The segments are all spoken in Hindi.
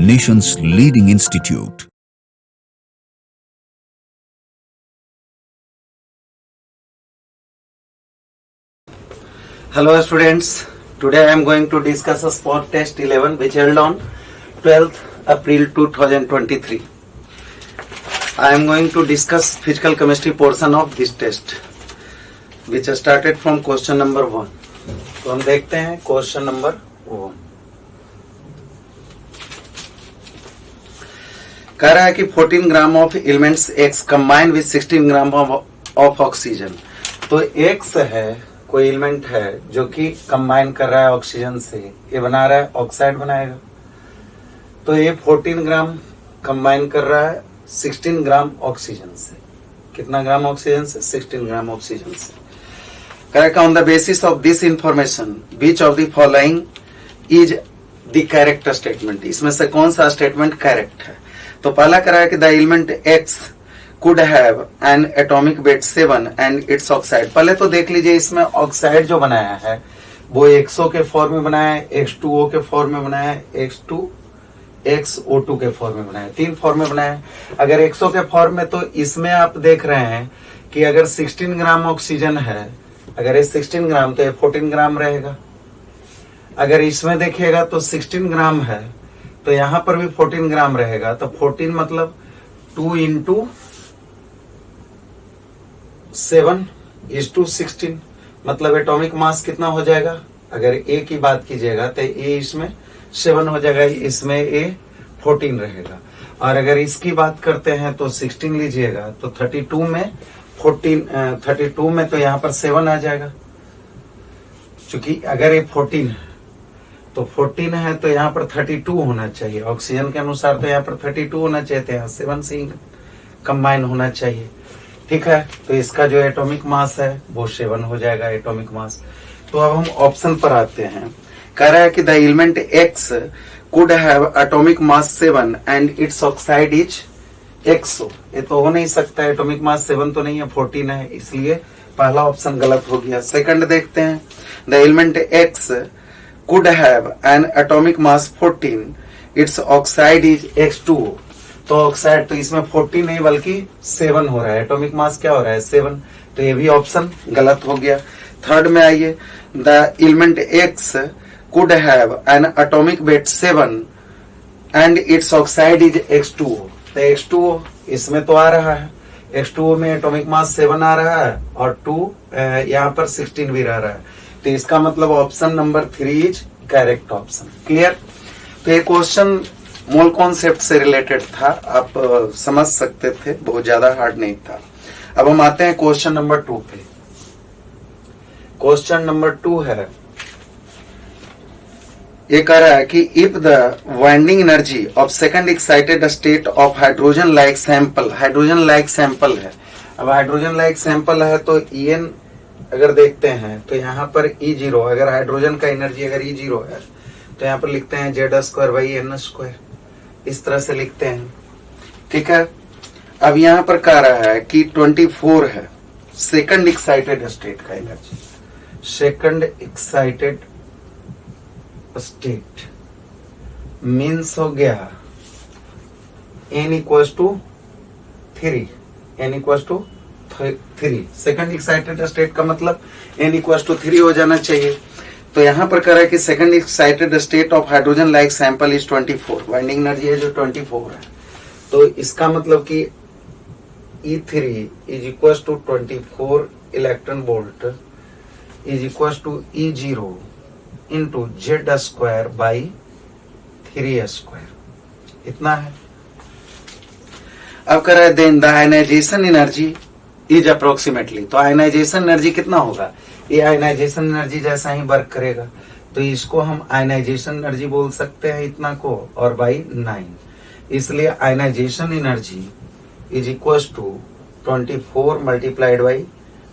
nation's leading institute. Hello students, today I am going to discuss a spot test 11 which held on 12th April 2023. I am going to discuss physical chemistry portion of this test which started from question number 1. तो हम देखते हैं क्वेश्चन नंबर 1. कह रहा है कि 14 gram of elements X combine with 16 gram of oxygen. तो X है कोई एलिमेंट है जो कि कंबाइन कर रहा है ऑक्सीजन से, ये बना रहा है ऑक्साइड बनाएगा. तो ये 14 ग्राम कंबाइन कर रहा है 16 ग्राम ऑक्सीजन से. कितना ग्राम ऑक्सीजन से? 16 ग्राम ऑक्सीजन से. Correct. On the basis of this information which of the following is the correct statement. इसमें से कौन सा स्टेटमेंट करेक्ट है? तो पहला करा है कि the element X could have an atomic weight 7 and its oxide. पहले तो देख लीजिए इसमें ऑक्साइड जो बनाया है वो XO के फॉर्म में बनाया है, X2O के फॉर्म में बनाया है, XO2 के फॉर्म में बनाया है. 3 फॉर्म में बनाया है. अगर XO के फॉर्म में तो इसमें आप देख रहे हैं कि अगर 16 ग्राम ऑक्सीजन है, अगर ये 16 ग्राम तो ये 14 ग्राम रहेगा. अगर इसमें देखिएगा तो 16 ग्राम है तो यहां पर भी 14 ग्राम रहेगा. तो 14 मतलब 2 इंटू 7 इज टू 16 मतलब एटॉमिक मास कितना हो जाएगा? अगर A की बात कीजिएगा तो A इसमें 7 हो जाएगा, इसमें A 14 रहेगा. और अगर इसकी बात करते हैं तो 16 लीजिएगा तो 32 में 32 में तो यहाँ पर 7 आ जाएगा. चूंकि अगर ये 14 है तो 14 है तो यहाँ पर 32 होना चाहिए. ऑक्सीजन के अनुसार तो यहाँ पर 32 होना चाहिए, तो यहाँ 7 से कंबाइन होना चाहिए. ठीक है. तो इसका जो एटॉमिक मास है वो 7 हो जाएगा एटॉमिक मास. तो अब हम ऑप्शन पर आते हैं. कह रहा है कि the element X could have atomic mass 7 and it's oxide is XO. ये तो हो नहीं सकता, एटॉमिक मास 7 तो नहीं है, 14 है, इसलिए पहला ऑप्शन गलत हो गया. सेकंड देखते हैं. The element X could have an atomic mass 14, its oxide is X2O. तो ऑक्साइड तो इसमें 14 नहीं बल्कि 7 हो रहा है. एटॉमिक मास क्या हो रहा है? 7. तो ये भी ऑप्शन गलत हो गया. थर्ड में आइए. The element X could have an atomic weight 7 and its oxide is X2O. तो X2O इसमें तो आ रहा है, X2O में एटॉमिक मास 7 आ रहा है और 2 यहाँ पर 16 भी रह रहा है. तो इसका मतलब option number 3 is correct option. Clear. तो ये क्वेश्चन मोल कॉन्सेप्ट से रिलेटेड था, आप समझ सकते थे, बहुत ज्यादा हार्ड नहीं था. अब हम आते हैं क्वेश्चन नंबर 2 पे. क्वेश्चन नंबर 2 है, ये कह रहा है कि if the winding energy of second excited state of hydrogen like sample. Hydrogen like sample है. अब हाइड्रोजन लाइक सैंपल है तो En अगर देखते हैं तो यहाँ पर E0, अगर हाइड्रोजन का एनर्जी अगर E0 है तो यहाँ पर लिखते हैं Z²/N². इस तरह से लिखते हैं. ठीक है. अब यहाँ पर कह रहा है कि 24 है सेकंड एक्साइटेड स्टेट का energy. Second excited state means हो गया N = 3. N = 3. Second excited state का मतलब N = 3 हो जाना चाहिए. तो यहाँ पर कह रहा है कि second excited state of hydrogen like sample is 24. Winding energy है जो 24 है. तो इसका मतलब कि E3 = 24 electron volt = E0 into Z²/3² इतना है. अब कह रहा है then the ionization energy is approximately. तो आयनाइजेशन एनर्जी कितना होगा? ये आयनाइजेशन एनर्जी जैसा ही वर्क करेगा तो इसको हम आयनाइजेशन एनर्जी बोल सकते हैं इतना को, और बाई 9. इसलिए ionization energy is equal to 24 multiplied by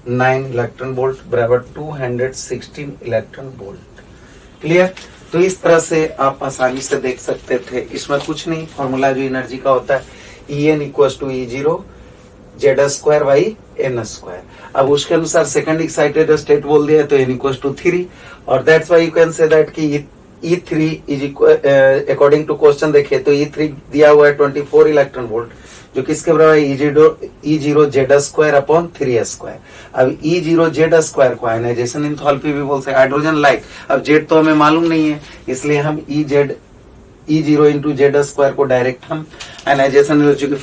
9 electron volt बराबर 216 इलेक्ट्रॉन वोल्ट. क्लियर. तो इस तरह से आप आसानी से देख सकते थे. इसमें कुछ नहीं, फॉर्मूला जो एनर्जी का होता है En = E0 Z²/N². अब उसके अनुसार सेकंड एक्साइटेड स्टेट बोल दिया तो N = 3 और that's why you can say that कि E3 is according to question देखिए तो E3 दिया हुआ है 24 इलेक्ट्रॉन वोल्ट, जो किसके बराबर है E0 Z square upon 3s square. अब E0 Z स्क्वायर को आयनाइजेशन एंथैल्पी भी बोल सकते हैं, हाइड्रोजन लाइक। अब Z तो हमें मालूम नहीं है, इसलिए हम E0 इंटू Z स्क्वायर को डायरेक्ट हम आयनाइजेशन, जो कि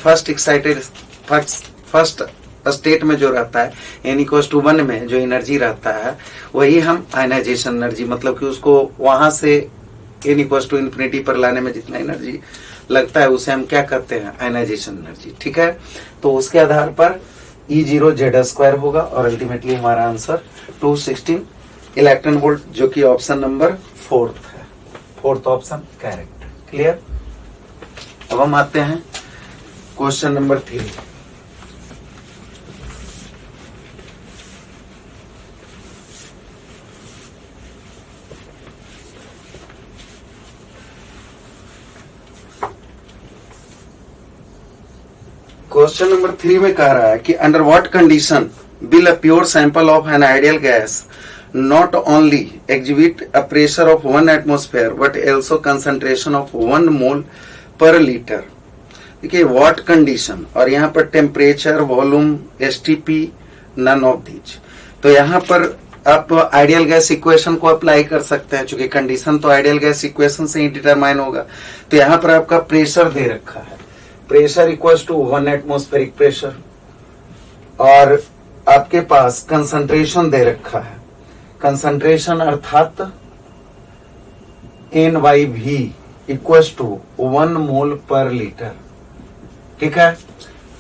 फर्स्ट स्टेट में जो रहता है n=1 में जो एनर्जी रहता है वही हम आयनाइजेशन एनर्जी, मतलब कि उसको वहां से n=∞ पर लाने में जितना एनर्जी लगता है उसे हम क्या कहते हैं, आयनाइजेशन एनर्जी। ठीक है, तो उसके आधार पर E0 Z स्क्वायर होगा और अल्टीमेटली हमारा आंसर 216 इलेक्ट्रॉन वोल्ट, जो कि ऑप्शन नंबर 4 है। 4th option correct. क्लियर। अब हम आते हैं क्वेश्चन नंबर 3। क्वेश्चन नंबर 3 में कह रहा है कि under what condition will a pure sample of an ideal gas not only exhibit a pressure of 1 atmosphere but also concentration of 1 mole per litre. देखिए व्हाट कंडीशन, और यहाँ पर temperature, volume, STP, none of these. तो यहाँ पर आप आइडियल गैस इक्वेशन को अप्लाई कर सकते हैं, चूंकि कंडीशन तो आइडियल गैस इक्वेशन से ही डिटरमाइन होगा। तो यहाँ पर आपका प्रेशर दे रखा है, pressure equals to 1 atmospheric pressure, और आपके पास कंसंट्रेशन दे रखा है, कंसंट्रेशन अर्थात NyV equals to 1 mole per litre. ठीक है,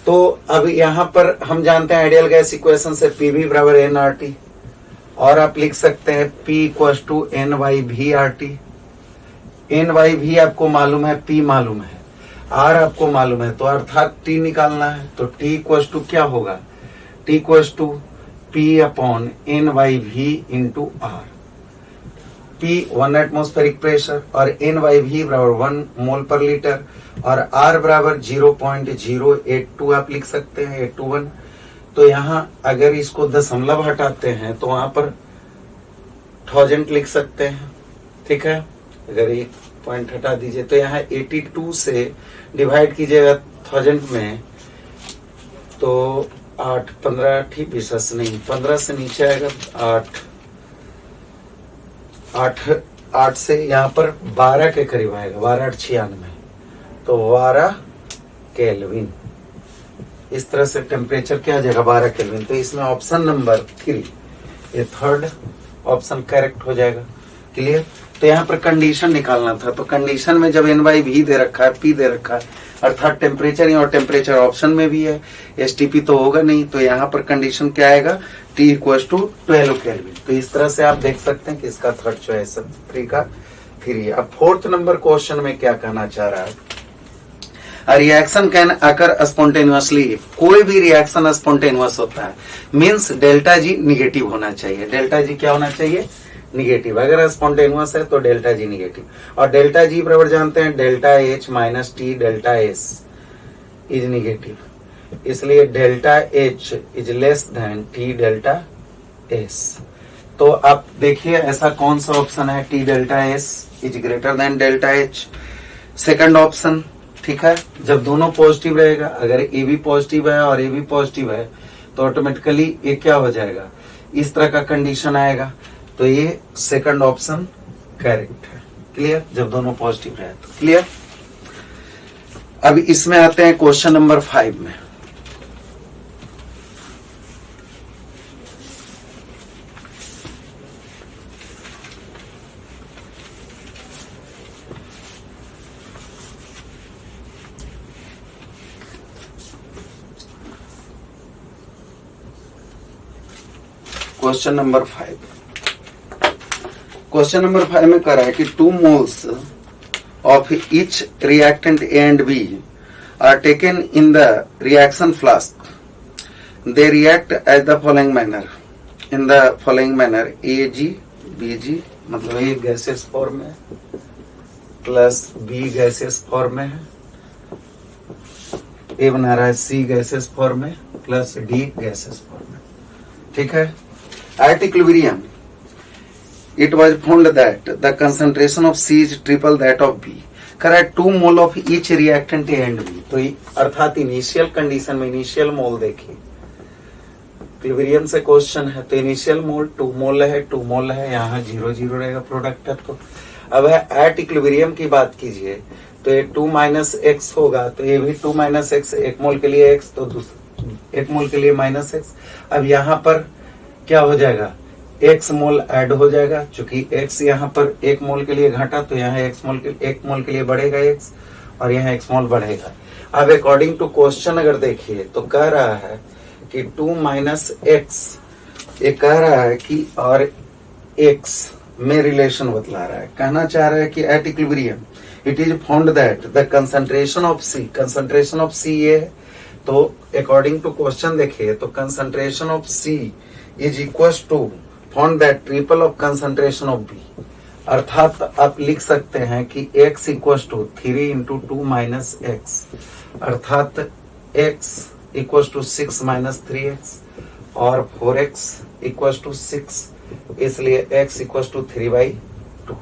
तो अब यहां पर हम जानते हैं आइडियल गैस इक्वेशन से PV बराबर nRT, और आप लिख सकते हैं P equals to NyVRT। NyV आपको मालूम है, P मालूम है, R आपको मालूम है, तो अर्थात T निकालना है। तो T इक्वल्स टू क्या होगा, T equals to P upon NyV into R। P 1 atmospheric pressure और NyV बराबर 1 मोल पर लीटर, और R बराबर 0.082 आप लिख सकते हैं, 821। तो यहाँ अगर इसको दशमलव हटाते हैं तो वहां पर 1000 लिख सकते हैं। ठीक है, अगर एक पॉइंट हटा दीजिए तो यहाँ 82 से डिवाइड कीजिएगा 1000 में, तो 8 15 ठीक 20 नहीं 15 से नीचे आएगा, 8 से यहाँ पर 12 के करीब आएगा, 12 8 96, तो 12 केल्विन। इस तरह से टेम्परेचर क्या आ जाएगा, 12 केल्विन। तो इसमें ऑप्शन नंबर 3 ये 3rd ऑप्शन करेक्ट हो जाएगा। क्लियर। तो यहाँ पर कंडीशन निकालना था, तो कंडीशन में जब NyV दे रखा है, P दे रखा है, अर्थात टेम्परेचर ही, और टेम्परेचर ऑप्शन में भी है, STP तो होगा नहीं, तो यहाँ पर कंडीशन क्या आएगा, T इक्वल्स टू 12 केल्विन। तो इस तरह से आप देख सकते हैं कि इसका 3rd चॉइस 3 का 3। अब 4th नंबर क्वेश्चन में क्या कहना चाह रहा है, A reaction can occur spontaneously। कोई भी रिएक्शन स्पॉन्टेनियस होता है, मीन्स डेल्टा जी निगेटिव होना चाहिए। डेल्टा जी क्या होना चाहिए, निगेटिव। अगर स्पॉन्टेनियस है तो डेल्टा जी निगेटिव, और डेल्टा जी बराबर जानते हैं delta H minus T delta S is negative, इसलिए delta H is less than T delta S। तो आप देखिए ऐसा कौन सा ऑप्शन है, T delta S is greater than delta H, second option. ठीक है, जब दोनों पॉजिटिव रहेगा, अगर ए भी पॉजिटिव है और ए भी पॉजिटिव है तो ऑटोमेटिकली ये क्या हो जाएगा, इस तरह का कंडीशन आएगा, तो ये सेकंड ऑप्शन करेक्ट है। क्लियर, जब दोनों पॉजिटिव रहे तो। क्लियर। अब इसमें आते हैं क्वेश्चन नंबर 5 में। क्वेश्चन नंबर 5, क्वेश्चन नंबर 5 में कह रहा है कि 2 moles of each reactant A and B are taken in the reaction flask. They react as the following manner, in the following manner, Ag Bg, मतलब A गैसेस फॉर्म में प्लस B गैसेस फॉर्म में है, A बना रहा है C गैसेस फॉर्म में प्लस D गैसेस फॉर्म में। ठीक है, at equilibrium it was found that the concentration of C is triple that of B. Correct 2 mole of each reactant A and B. तो अर्थात इनिशियल कंडीशन में इनिशियल मोल देखिए, इक्विलिब्रियम से क्वेश्चन है तो इनिशियल मोल 2 मोल है, 2 मोल है, यहाँ 0 0 रहेगा प्रोडक्ट है। तो अब है एट इक्विलिब्रियम की बात कीजिए तो ये 2 माइनस एक्स होगा, तो ये भी 2 माइनस एक्स, 1 मोल के लिए एक्स तो 1 मोल के लिए माइनस एक्स। अब यहाँ पर क्या हो जाएगा, एक्स मोल ऐड हो जाएगा, चूंकि एक्स यहाँ पर 1 मोल के लिए घटा तो यहाँ 1 मोल के लिए बढ़ेगा एक्स और यहाँ एक्स मोल बढ़ेगा। अब अकॉर्डिंग टू क्वेश्चन अगर देखिए तो कह रहा है कि 2 माइनस एक्स, ये कह रहा है कि और एक्स में रिलेशन बतला रहा है, कहना चाह रहा है कि at equilibrium it is found that the concentration of C, concentration of C ये है, तो अकॉर्डिंग टू क्वेश्चन देखिए तो concentration of C is equal to found that triple of concentration of B. अर्थात आप लिख सकते हैं कि x equal to 3 into 2 minus x, अर्थात x equal to 6 minus 3x और 4x इक्वल टू 6, इसलिए x इक्वल टू 3/2।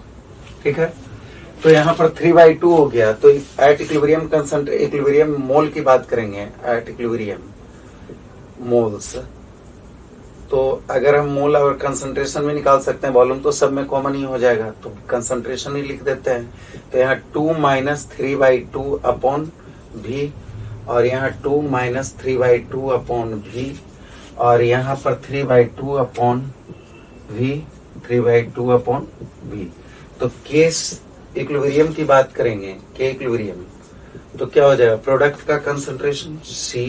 ठीक है, तो यहाँ पर 3/2 हो गया। तो एट इक्विलिब्रियम इक्विलिब्रियम मोल की बात करेंगे, एट इक्विलिब्रियम मोल्स, तो अगर हम मोल और कंसंट्रेशन में निकाल सकते हैं, वॉल्यूम तो सब में कॉमन ही हो जाएगा, तो कंसंट्रेशन ही लिख देते हैं। तो यहाँ 2 माइनस 3/2 अपॉन भी, और यहाँ 2 माइनस 3/2 अपॉन भी, और यहाँ पर 3/2 अपॉन भी, 3/2 अपॉन भी। तो केस इक्विलिब्रियम की बात करेंगे, के इक्विलिब्रियम, तो क्या हो जाएगा, प्रोडक्ट का concentration C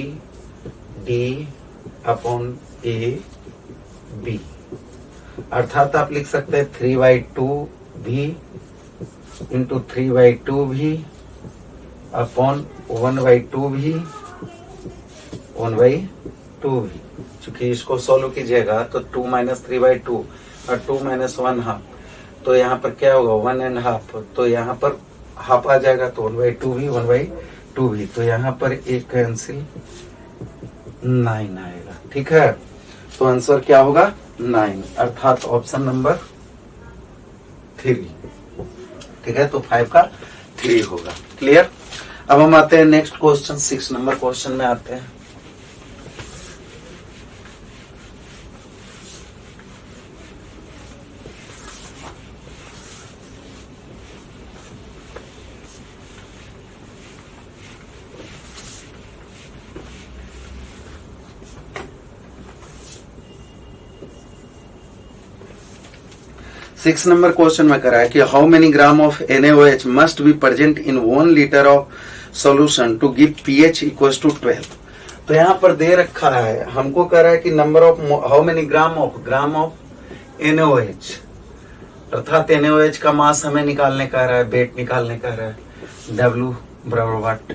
D upon A B, अर्थात आप लिख सकते हैं 3/2 भी इंटू 3/2 भी अपॉन 1/2 भी 1/2 भी। चूंकि इसको सोल्व कीजिएगा तो 2 माइनस 3/2 और 2 माइनस 1/2, तो यहाँ पर क्या होगा 1.5, तो यहाँ पर हाफ आ जाएगा, तो 1/2 भी 1/2 भी, तो यहाँ पर एक कैंसिल 9 आएगा। ठीक है, तो आंसर क्या होगा 9, अर्थात ऑप्शन नंबर 3। ठीक है, तो 5 का 3 होगा। क्लियर। अब हम आते हैं नेक्स्ट क्वेश्चन, 6 नंबर क्वेश्चन में आते हैं। सिक्स नंबर क्वेश्चन में करा है कि how many gram of NaOH must be present in 1 litre of solution to give pH equal to 12। तो यहाँ पर दे रखा है, हमको कह रहा है कि number of how many gram of NaOH, अर्थात NaOH का मास हमें निकालने का रहा है, वेट निकालने का रहा है, W बराबर वाट।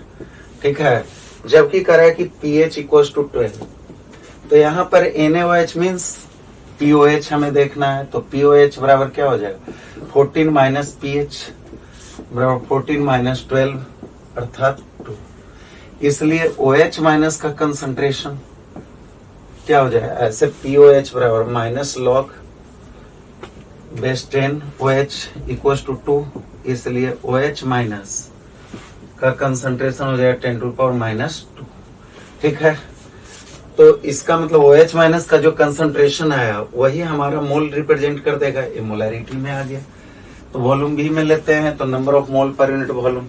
ठीक है, जबकि कह रहा है कि pH इक्वल टू 12, तो यहाँ पर NaOH मीन्स POH हमें देखना है, तो POH बराबर क्या हो जाएगा 14 माइनस pH बराबर 14 माइनस 12 अर्थात 2, इसलिए OH माइनस का कंसंट्रेशन क्या हो जाएगा, ऐसे POH बराबर माइनस log base 10 OH equal to 2, इसलिए OH माइनस का कंसंट्रेशन हो जाएगा 10 टू पावर माइनस 2। ठीक है, तो इसका मतलब OH माइनस का जो कंसंट्रेशन आया वही हमारा मोल रिप्रेजेंट कर देगा, ये मोलैरिटी में आ गया। तो वॉल्यूम भी में लेते हैं तो number of mole per unit volume,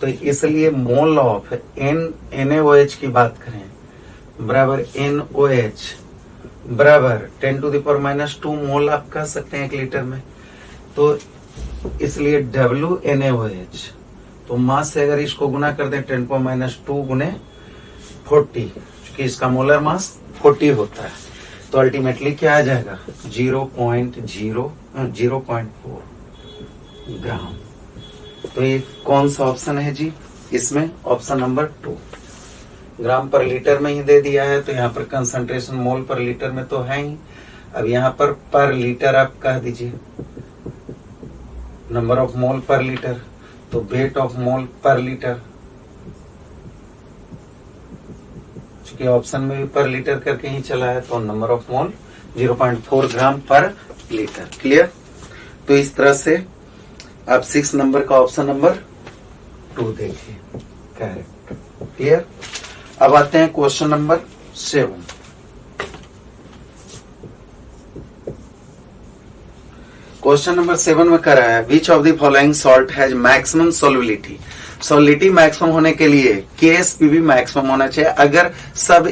तो इसलिए मोल ऑफ NaOH की बात करें बराबर NOH बराबर 10 टू द पावर माइनस 2 मोल आप कह सकते हैं 1 लीटर में। तो इसलिए WNaOH, तो मास से अगर इसको गुना कर दें 10 पावर माइनस 2 गुने 40, कि इसका मोलर मास 40 होता है, तो अल्टीमेटली क्या आ जाएगा 0.4 ग्राम। तो ये कौन सा ऑप्शन है जी, इसमें ऑप्शन नंबर 2। ग्राम पर लीटर में ही दे दिया है, तो यहाँ पर कंसंट्रेशन मोल पर लीटर में तो है ही। अब यहाँ पर लीटर आप कह दीजिए number of mole per litre, तो weight of mole per litre, चूंकि ऑप्शन में भी पर लीटर करके ही चला है, तो नंबर ऑफ मोल 0.4 ग्राम पर लीटर। क्लियर। तो इस तरह से आप 6 नंबर का ऑप्शन नंबर 2 देखिए, करेक्ट। क्लियर। अब आते हैं क्वेश्चन नंबर 7। क्वेश्चन नंबर 7 में कह रहा है which of the following salt has maximum solubility. Solubility maximum होने के लिए KSPB मैक्सिमम होना चाहिए। अगर सब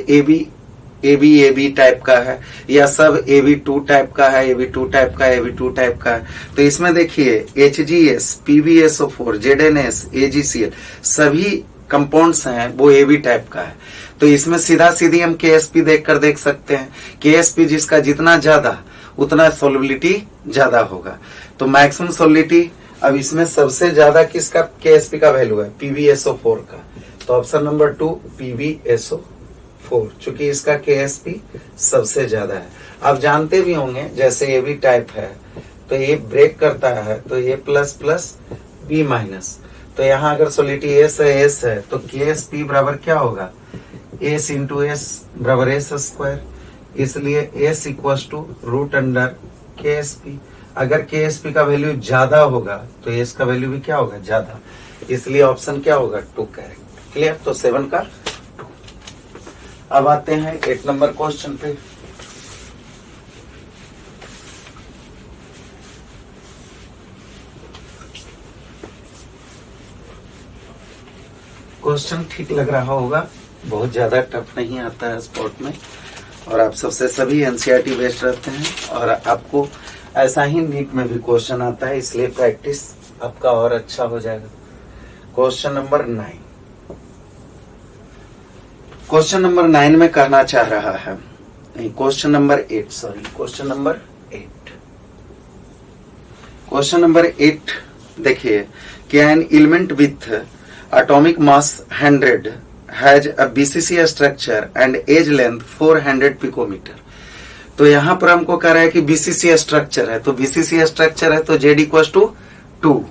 AB टाइप का है या सब AB2 टाइप का है, AB2 टाइप का है, AB2 टाइप का है, तो इसमें देखिए HGS, PbSO4, ZNS, AgCl सभी कंपाउंड्स हैं वो AB टाइप का है। तो इसमें सीधा सीधी हम KSP देखकर देख सकते हैं। KSP जिसका जितना ज्यादा उतना सोलिबिलिटी ज्यादा होगा। तो मैक्सिमम सोलिबिलिटी, अब इसमें सबसे ज्यादा किसका KSP का वैल्यू है? PbSO4 का। तो ऑप्शन नंबर 2 PbSO4, चूंकि इसका KSP सबसे ज्यादा है। आप जानते भी होंगे जैसे AB टाइप है तो ये ब्रेक करता है तो A plus plus B minus. तो यहाँ अगर सोलिबिलिटी S है तो KSP बराबर क्या होगा? S इंटू S बराबर S स्क्वायर। इसलिए S equal to root under KSP। अगर KSP का वैल्यू ज्यादा होगा तो S का वैल्यू भी क्या होगा? ज्यादा। इसलिए ऑप्शन क्या होगा? 2 करेक्ट। क्लियर। तो 7 का 2। अब आते हैं 8 नंबर क्वेश्चन पे। क्वेश्चन ठीक लग रहा होगा, बहुत ज्यादा टफ नहीं आता है स्पोर्ट में, और आप सबसे सभी NCERT बेस्ड रहते हैं और आपको ऐसा ही नीट में भी क्वेश्चन आता है, इसलिए प्रैक्टिस आपका और अच्छा हो जाएगा। Question number 9। क्वेश्चन नंबर 9 में कहना चाह रहा है, question number 8, sorry question number 8। Question number 8 देखिए कि an element with atomic mass 100 has a BCC structure and edge length 400 picometer। तो यहाँ पर हमको कह रहा है कि BCC स्ट्रक्चर है, तो BCC स्ट्रक्चर है तो Z इक्वल टू 2।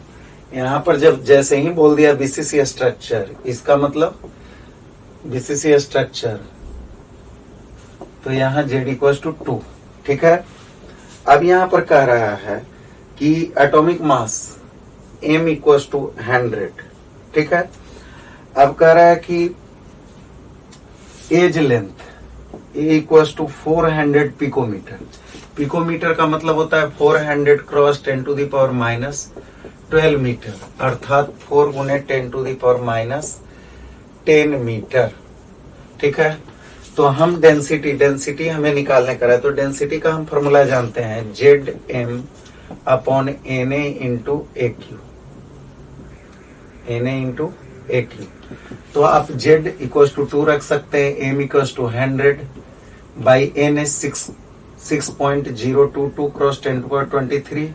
यहाँ पर जब जैसे ही बोल दिया BCC स्ट्रक्चर, इसका मतलब BCC स्ट्रक्चर, तो यहाँ Z इक्वल टू 2। ठीक है। अब यहाँ पर कह रहा है कि atomic mass M equal to 100। ठीक है। अब कह रहा है कि edge length A equal to 400 picometre. Picometre का मतलब होता है 400 cross 10 to the power minus 12 metre, अर्थात 4 गुने 10 to the power minus 10 metre. ठीक है। तो हम डेंसिटी हमें निकालने का है, तो डेंसिटी का हम फॉर्मूला जानते हैं ZM upon Na into AQ, Na into AQ। तो आप Z इक्वल टू 2 रख सकते हैं, M equal to 100 by N 6.022 cross 10 to power 23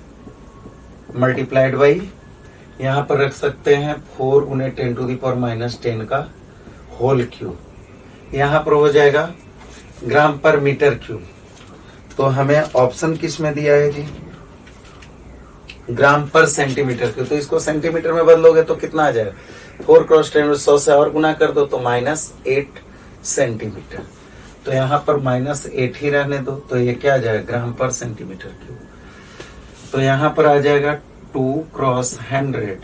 multiplied by, यहाँ पर रख सकते हैं 4 गुने 10 टू द पावर माइनस 10 का होल क्यूब। यहाँ पर हो जाएगा ग्राम पर मीटर क्यूब। तो हमें ऑप्शन किस में दिया है जी? ग्राम पर सेंटीमीटर क्यूब। तो इसको सेंटीमीटर में बदलोगे तो कितना आ जाएगा? 4 क्रॉस 10 100 से और गुना कर दो तो -8 सेंटीमीटर। तो यहाँ पर -8 ही रहने दो, तो ये क्या आ जाएगा? ग्राम पर सेंटीमीटर क्यूब। तो यहाँ पर आ जाएगा 2 क्रॉस 100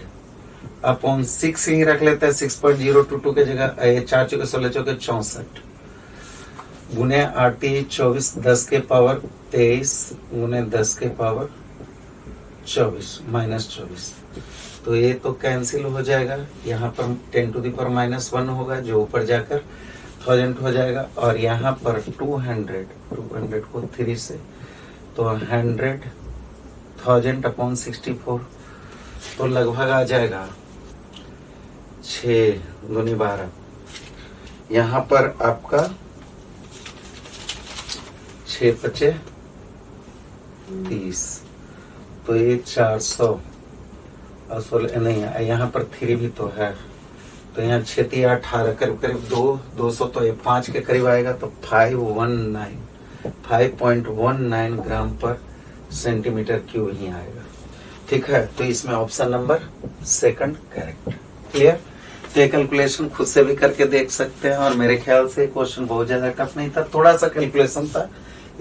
अपॉन 6 ही रख लेते हैं, 6.022 के जगह 4 चौके 16 चौके 64 गुने 8 24 10 के पावर 23 गुने 10 के पावर 24 -24। तो ये तो कैंसिल हो जाएगा। यहाँ पर 10 टू द पावर -1 होगा जो ऊपर जाकर 1000 हो जाएगा, और यहाँ पर 200 को 3 से, तो 100,000 अपॉन 64, तो लगभग आ जाएगा 6 दूनी 12। यहाँ पर आपका 6 पचे 30, तो ये 400 और 16 नहीं है, यहाँ पर 3 भी तो है, तो यहाँ 6 3 18 करीब करीब 200, तो ये 5 के करीब आएगा, तो 5.19 ग्राम पर सेंटीमीटर क्यूब ही आएगा। ठीक है। तो इसमें ऑप्शन नंबर 2 करेक्ट। क्लियर। तो ये कैलकुलेशन खुद से भी करके देख सकते हैं, और मेरे ख्याल से क्वेश्चन बहुत ज्यादा टफ नहीं था, थोड़ा सा कैलकुलेशन था,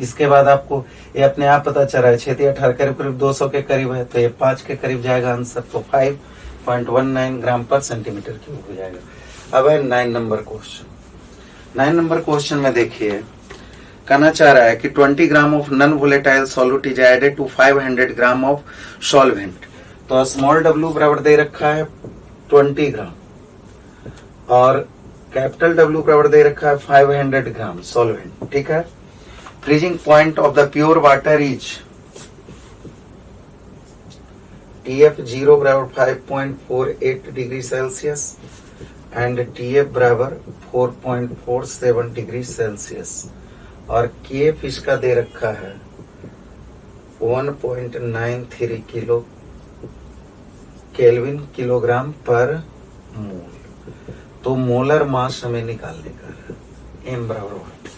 इसके बाद आपको ये अपने आप पता चल रहा है 6×18 करीब करीब 200 के करीब है, तो ये 5 के करीब जाएगा आंसर, तो 5.19 ग्राम पर सेंटीमीटर क्यूब हो जाएगा। अब है 9 नंबर क्वेश्चन। 9 नंबर क्वेश्चन में देखिए कहना चाह रहा है कि 20 gram of non volatile solute is added to 500 gram of solvent. तो स्मॉल w बराबर दे रखा है 20 ग्राम और कैपिटल W बराबर दे रखा है 500 ग्राम सॉल्वेंट, ठीक है। Freezing point of the pure water is TF0 बराबर 5.48 डिग्री सेल्सियस एंड TF बराबर 4.47 डिग्री सेल्सियस और KF इसका दे रखा है 1.93 किलो केल्विन किलोग्राम पर मोल। तो मोलर मास हमें निकालने का है m बराबर 1।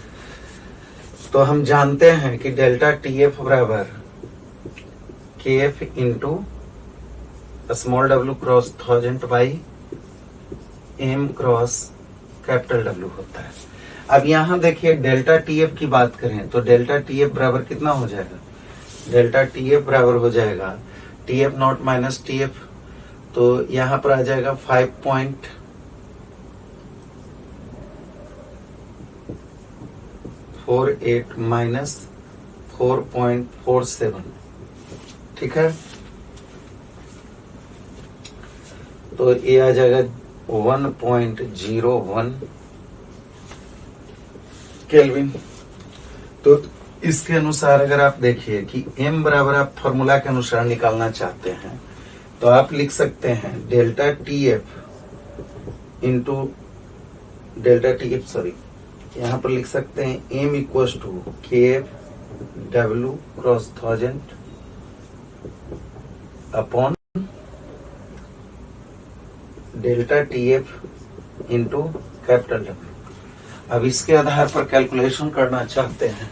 तो हम जानते हैं कि डेल्टा TF बराबर KF into small w cross 1000 by m cross capital W होता है। अब यहां देखिए डेल्टा TF की बात करें तो डेल्टा TF बराबर कितना हो जाएगा, डेल्टा TF बराबर हो जाएगा TF नॉट माइनस TF, तो यहां पर आ जाएगा 5.48 माइनस 4.47, ठीक है। तो ये आ जाएगा 1.01 केल्विन। तो इसके अनुसार अगर आप देखिए कि m बराबर आप फॉर्मूला के अनुसार निकालना चाहते हैं तो आप लिख सकते हैं delta TF into delta TF, sorry यहाँ पर लिख सकते हैं m equals to KF W cross 1000 upon delta TF into capital W। अब इसके आधार पर कैलकुलेशन करना चाहते हैं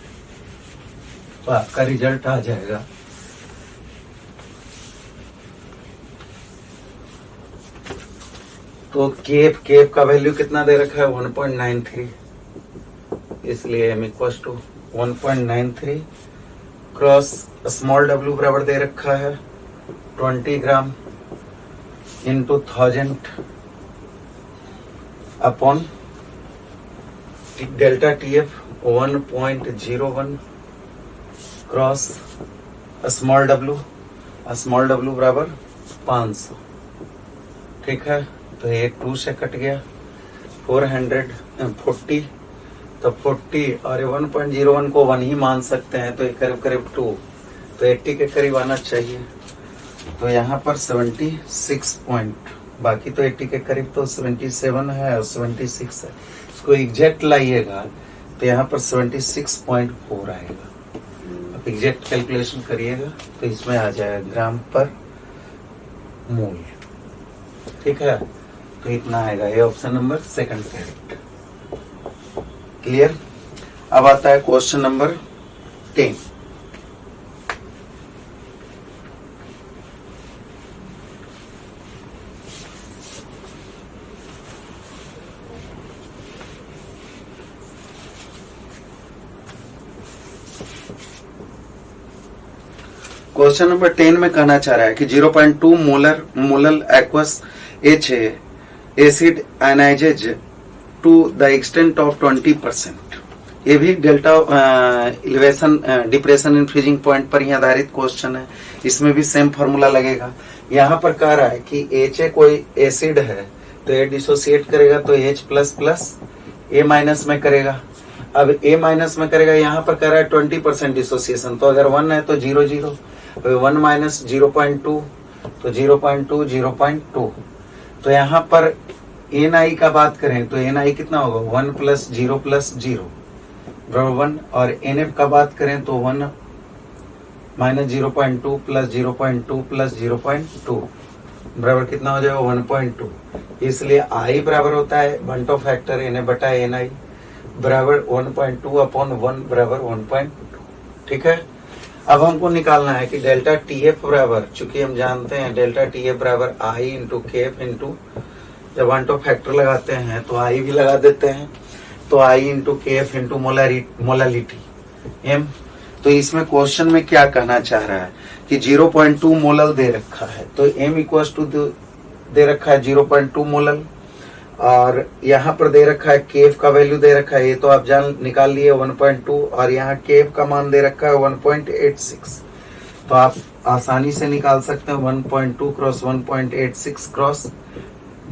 तो आपका रिजल्ट आ जाएगा तो केफ का वैल्यू कितना दे रखा है 1.93, इसलिए m equals to 1.93 cross small w बराबर दे रखा है 20 gram into 1000 upon delta TF 1.01 cross small w बराबर 500, ठीक है। तो ये 2 से कट गया 440, तो 40 और 1.01 को 1 ही मान सकते हैं, तो ये करीब करीब 2, तो 80 के करीब आना चाहिए। तो यहाँ पर 76 पॉइंट, बाकी तो 80 के करीब तो 77 है और 76 है, इसको एग्जैक्ट लाइएगा तो यहाँ पर 76.4 आएगा। अब एग्जैक्ट कैलकुलेशन करिएगा तो इसमें आ जाएगा ग्राम पर मोल, ठीक है। तो इतना आएगा, ये option number second correct. Clear. अब आता है क्वेश्चन नंबर 10। क्वेश्चन नंबर 10 में कहना चाह रहा है कि 0.2 molar aqueous H acid ionizes to the extent of 20%। ये भी delta elevation depression in freezing point पर ही आधारित क्वेश्चन है, इसमें भी सेम फॉर्मूला लगेगा। यहाँ पर कह रहा है कि H कोई एसिड है तो ये डिसोसिएट करेगा तो H plus plus A minus में करेगा। अब A माइनस में करेगा, यहाँ पर कह रहा है 20% डिसोसिएशन, तो अगर 1 है तो 0 0, 1 माइनस 0.2 तो 0.2 0.2। तो यहाँ पर NI का बात करें तो NI कितना होगा 1 प्लस 0 प्लस 0 बराबर 1, और NF का बात करें तो 1 माइनस 0.2 प्लस 0.2 प्लस 0.2 बराबर कितना हो जाएगा 1.2। इसलिए I बराबर होता है बंटो फैक्टर NF बटा NI बराबर 1.2 अपॉन 1 बराबर 1.2, ठीक है। अब हमको निकालना है कि डेल्टा TF बराबर, चूंकि हम जानते हैं डेल्टा TF बराबर I इंटू KF इंटू, जब बंटो फैक्टर लगाते हैं तो I भी लगा देते हैं, तो I into KF into molality. m। तो इसमें क्वेश्चन में क्या कहना चाह रहा है कि 0.2 मोलल दे रखा है, तो m इक्वल्स टू दे रखा है 0.2 मोलल, और यहाँ पर दे रखा है केफ का वैल्यू दे रखा है, ये तो आप जान निकाल लिए 1.2, और यहाँ केफ का मान दे रखा है 1.86। तो आप आसानी से निकाल सकते हैं 1.2 क्रॉस 1.86 क्रॉस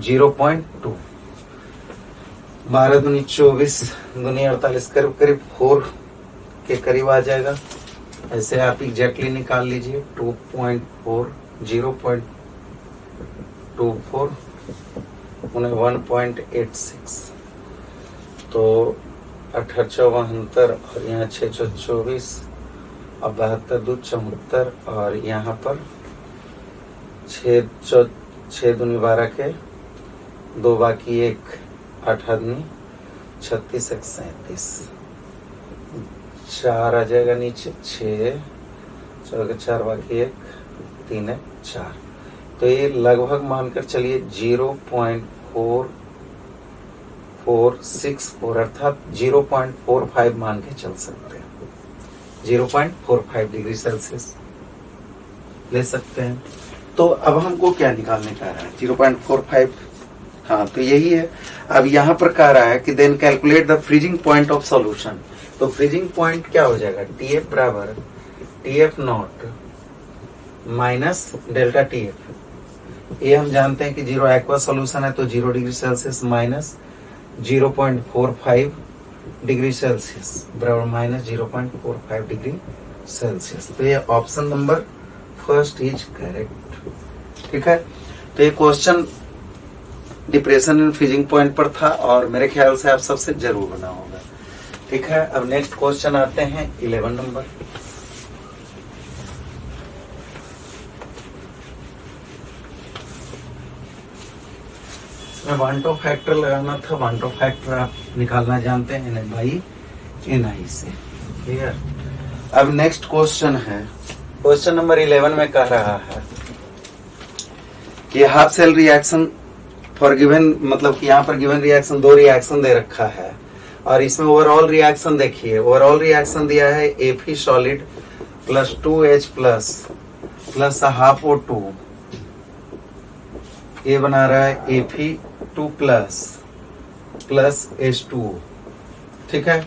0.2। 12 दूनी 24 दूनी 48 करीब करीब 4 के करीब आ जाएगा। ऐसे आप एग्जैक्टली निकाल लीजिए 2.4 0.24 उन्हें 1.86, तो 1872 और यहाँ 624 और 72 2 74, और यहाँ पर 6 दूनी 12 के 2 बाकी 1 8 दूनी 36 1 37 4 आ जाएगा नीचे 6 4 बाकी 1 3 1 4। तो ये लगभग मानकर चलिए 0.4464 अर्थात 0.45 मान के चल सकते हैं। 0.45 डिग्री सेल्सियस ले सकते हैं। तो अब हमको क्या निकालने का रहा है 0.45, हाँ तो यही है। अब यहाँ पर कह रहा है कि then calculate the freezing point of solution. तो फ्रीजिंग पॉइंट क्या हो जाएगा, TF बराबर TF naught minus delta TF। ये हम जानते हैं कि 0 एक्वा सॉल्यूशन है, तो 0 degree Celsius minus 0.45 degree Celsius बराबर माइनस 0.45 डिग्री सेल्सियस। तो ये option number first is correct. ठीक है, तो ये question depression and freezing point पर था और मेरे ख्याल से आप सबसे जरूर बना होगा। ठीक है, अब नेक्स्ट क्वेश्चन आते हैं 11 नंबर। वन टॉप फैक्टर लगाना था, वन टॉप फैक्टर आप निकालना जानते हैं NN बाई NI से। क्लियर। अब नेक्स्ट क्वेश्चन है, क्वेश्चन नंबर 11 में कह रहा है कि half cell reaction for given, मतलब कि यहाँ पर गिवन रिएक्शन 2 रिएक्शन दे रखा है और इसमें ओवरऑल रिएक्शन देखिए, ओवरऑल रिएक्शन दिया है Fe solid plus 2H plus half O2, ये बना रहा है Fe2 प्लस H2O। ठीक है,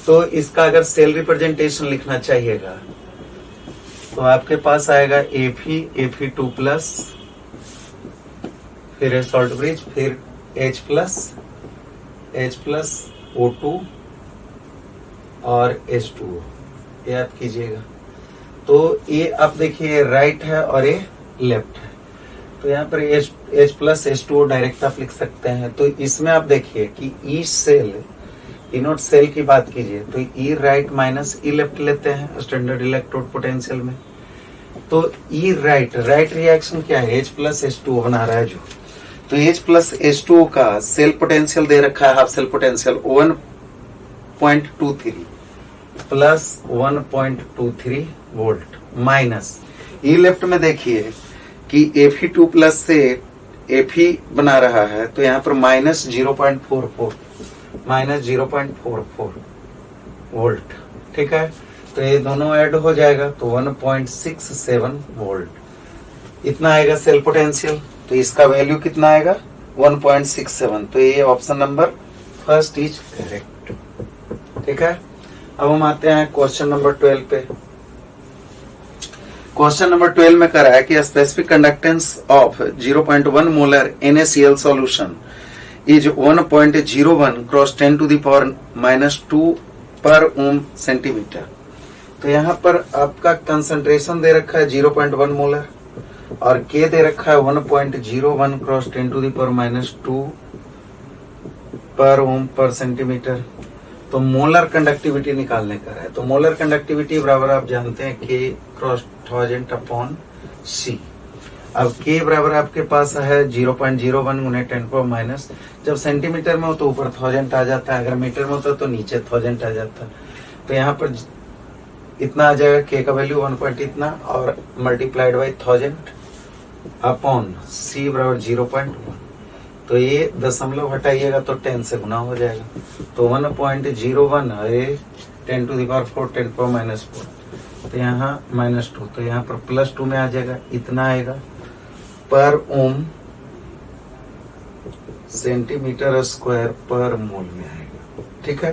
तो इसका अगर सेल रिप्रेजेंटेशन लिखना चाहिएगा तो आपके पास आएगा Fe2 प्लस, फिर सॉल्ट ब्रिज, फिर H प्लस O2 और H2O, ये आप कीजिएगा। तो ये आप देखिए राइट है और ये लेफ्ट है, तो यहाँ पर H प्लस H2O डायरेक्ट आप लिख सकते हैं। तो इसमें आप देखिए कि ई सेल, ई नोट सेल की बात कीजिए तो ई राइट माइनस ई लेफ्ट लेते हैं स्टैंडर्ड इलेक्ट्रोड पोटेंशियल में। तो ई राइट रिएक्शन क्या है, H प्लस H2O बना रहा है जो, तो H प्लस H2O का सेल पोटेंशियल दे रखा है, half cell potential 1.23 plus 1.23 volt minus E left में देखिए कि Fe2 प्लस से Fe बना रहा है, तो यहाँ पर माइनस 0.44 वोल्ट। ठीक है, तो ये दोनों ऐड हो जाएगा तो 1.67 वोल्ट इतना आएगा सेल पोटेंशियल। तो इसका वैल्यू कितना आएगा 1.67, तो ये option number first is correct. ठीक है, अब हम आते हैं क्वेश्चन नंबर 12 पे। क्वेश्चन नंबर 12 में करा है कि specific conductance of 0.1 molar NaCl solution is 1.01 cross 10 to the power -2 per Om centimetre. तो यहाँ पर आपका कंसंट्रेशन दे रखा है 0.1 मोलर और K दे रखा है 1.01 cross 10 to the power -2 per ओम पर सेंटीमीटर। तो मोलर कंडक्टिविटी निकालने का है, तो मोलर कंडक्टिविटी बराबर आप जानते हैं K क्रॉस 1000 अपॉन C। अब K बराबर आपके पास है 0.01 गुने 10 पावर माइनस, जब सेंटीमीटर में हो तो ऊपर 1000 आ जाता है, अगर मीटर में होता तो नीचे 1000 आ जाता। तो यहाँ पर इतना आ जाएगा K का वैल्यू 1 पॉइंट इतना और मल्टीप्लाइड बाई 1000 अपॉन C बराबर 0.1। तो ये दशमलव हटाइएगा तो 10 से गुना हो जाएगा, तो 1.01 है 10 to the power 4, 10 to the power -4, तो यहाँ -2, तो यहाँ पर +2 में आ जाएगा, इतना आएगा पर ओम सेंटीमीटर स्क्वायर पर मोल में आएगा। ठीक है,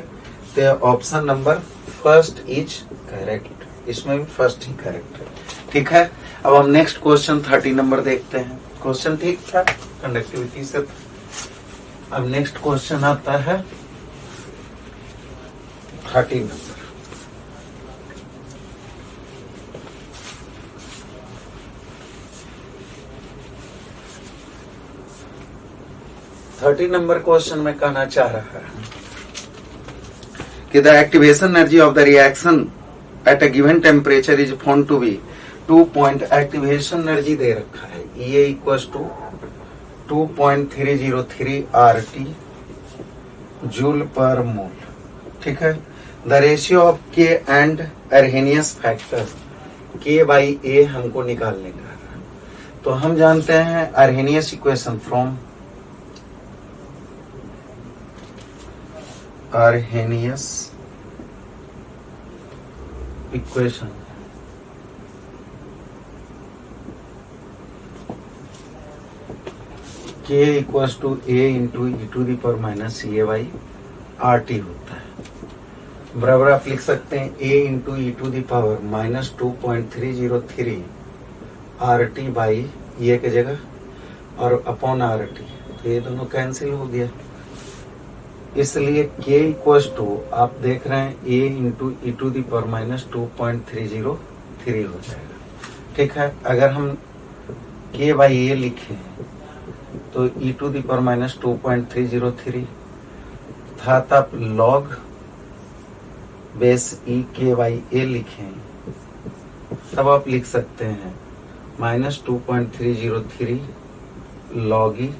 तो option number first is correct, इसमें भी फर्स्ट ही करेक्ट है। ठीक है, अब हम नेक्स्ट क्वेश्चन 30 नंबर देखते हैं। क्वेश्चन ठीक था, कंडक्टिविटी से। अब नेक्स्ट क्वेश्चन आता है 30 नंबर। नंबर क्वेश्चन में कहना चाह रहा है कि the activation energy of the reaction at a given temperature is found to be 2 point. Activation energy दे रखा है, ये इक्वल्स टू 2.303 RT जूल पर मोल। ठीक है, the ratio of K and Arrhenius factor K/A हमको निकालने का है। तो हम जानते हैं Arrhenius equation from Arrhenius equation K equals to A into e to the power minus CA/RT होता है। बराबर आप लिख सकते हैं A into e to the power minus 2.303 RT by ये की जगह और अपॉन RT, तो ये दोनों कैंसिल हो गया। इसलिए K इक्वल्स टू आप देख रहे हैं A into e to the power minus 2.303 हो जाएगा। ठीक है, अगर हम K/A लिखें तो ई टू दी पावर माइनस 2.303 था, तब लॉग बेस E K/A लिखें तब आप लिख सकते हैं minus 2.303 log E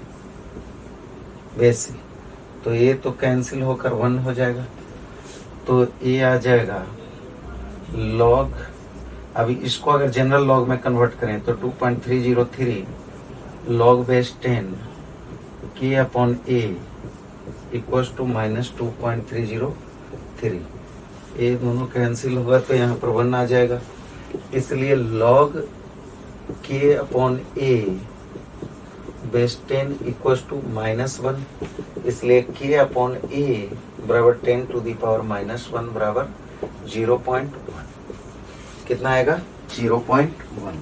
base E, तो ये तो कैंसिल होकर 1 हो जाएगा, तो ये आ जाएगा लॉग। अभी इसको अगर जनरल लॉग में कन्वर्ट करें तो 2.303 log base 10 K/A equals to minus 2.303। ये दोनों कैंसिल होगा तो यहाँ पर 1 आ जाएगा, इसलिए log K/A base 10 equals to -1, इसलिए K/A बराबर 10 टू दी पावर -1 बराबर 0.1। कितना आएगा? 0.1।